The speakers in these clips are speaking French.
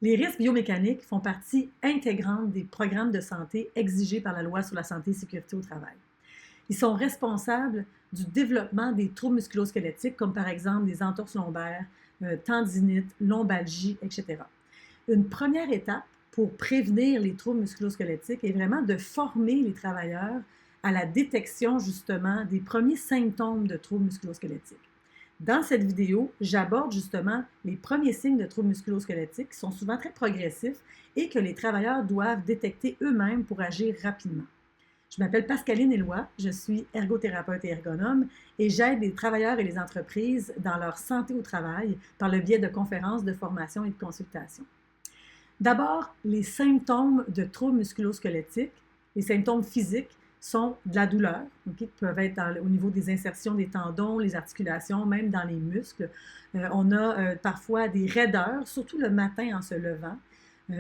Les risques biomécaniques font partie intégrante des programmes de santé exigés par la loi sur la santé et sécurité au travail. Ils sont responsables du développement des troubles musculo-squelettiques, comme par exemple des entorses lombaires, tendinites, lombalgie, etc. Une première étape pour prévenir les troubles musculo-squelettiques est vraiment de former les travailleurs à la détection justement des premiers symptômes de troubles musculo-squelettiques. Dans cette vidéo, j'aborde justement les premiers signes de troubles musculo-squelettiques qui sont souvent très progressifs et que les travailleurs doivent détecter eux-mêmes pour agir rapidement. Je m'appelle Pascaline Éloi, je suis ergothérapeute et ergonome et j'aide les travailleurs et les entreprises dans leur santé au travail par le biais de conférences, de formations et de consultations. D'abord, les symptômes de troubles musculo-squelettiques, les symptômes physiques sont de la douleur, qui peuvent être au niveau des insertions des tendons, les articulations, même dans les muscles. On a parfois des raideurs, surtout le matin en se levant.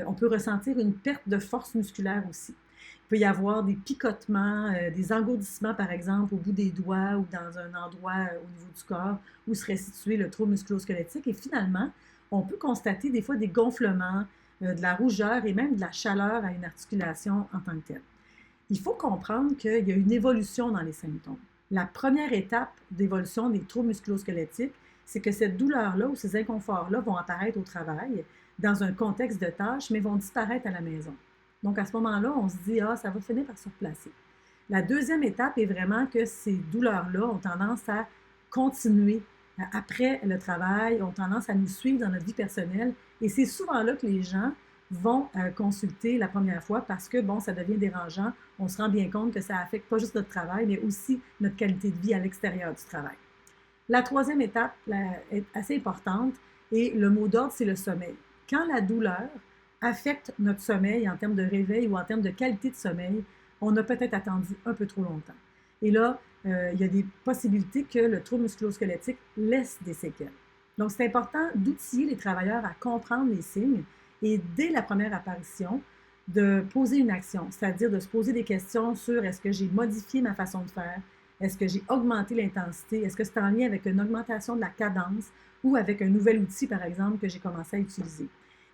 On peut ressentir une perte de force musculaire aussi. Il peut y avoir des picotements, des engourdissements, par exemple, au bout des doigts ou dans un endroit au niveau du corps où serait situé le trouble musculo-squelettique. Et finalement, on peut constater des fois des gonflements, de la rougeur et même de la chaleur à une articulation en tant que telle. Il faut comprendre qu'il y a une évolution dans les symptômes. La première étape d'évolution des troubles musculo-squelettiques, c'est que cette douleur-là ou ces inconforts-là vont apparaître au travail dans un contexte de tâche, mais vont disparaître à la maison. Donc, à ce moment-là, on se dit, ah, ça va finir par se replacer. La deuxième étape est vraiment que ces douleurs-là ont tendance à continuer après le travail, ont tendance à nous suivre dans notre vie personnelle. Et c'est souvent là que les gens vont consulter la première fois parce que, bon, ça devient dérangeant. On se rend bien compte que ça affecte pas juste notre travail, mais aussi notre qualité de vie à l'extérieur du travail. La troisième étape est assez importante et le mot d'ordre, c'est le sommeil. Quand la douleur affecte notre sommeil en termes de réveil ou en termes de qualité de sommeil, on a peut-être attendu un peu trop longtemps. Et là, il y a des possibilités que le trouble musculo-squelettique laisse des séquelles. Donc, c'est important d'outiller les travailleurs à comprendre les signes et dès la première apparition, de poser une action, c'est-à-dire de se poser des questions sur est-ce que j'ai modifié ma façon de faire, est-ce que j'ai augmenté l'intensité, est-ce que c'est en lien avec une augmentation de la cadence ou avec un nouvel outil, par exemple, que j'ai commencé à utiliser.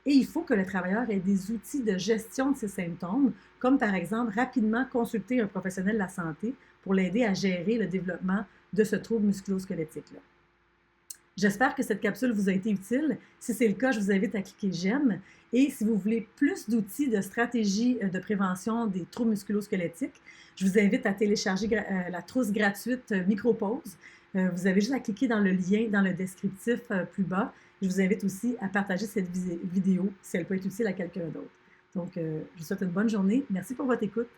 Et il faut que le travailleur ait des outils de gestion de ses symptômes, comme par exemple rapidement consulter un professionnel de la santé pour l'aider à gérer le développement de ce trouble musculo-squelettique-là. J'espère que cette capsule vous a été utile. Si c'est le cas, je vous invite à cliquer j'aime. Et si vous voulez plus d'outils de stratégie de prévention des troubles musculo-squelettiques, je vous invite à télécharger la trousse gratuite Micropause. Vous avez juste à cliquer dans le lien dans le descriptif plus bas. Je vous invite aussi à partager cette vidéo si elle peut être utile à quelqu'un d'autre. Donc, je vous souhaite une bonne journée. Merci pour votre écoute.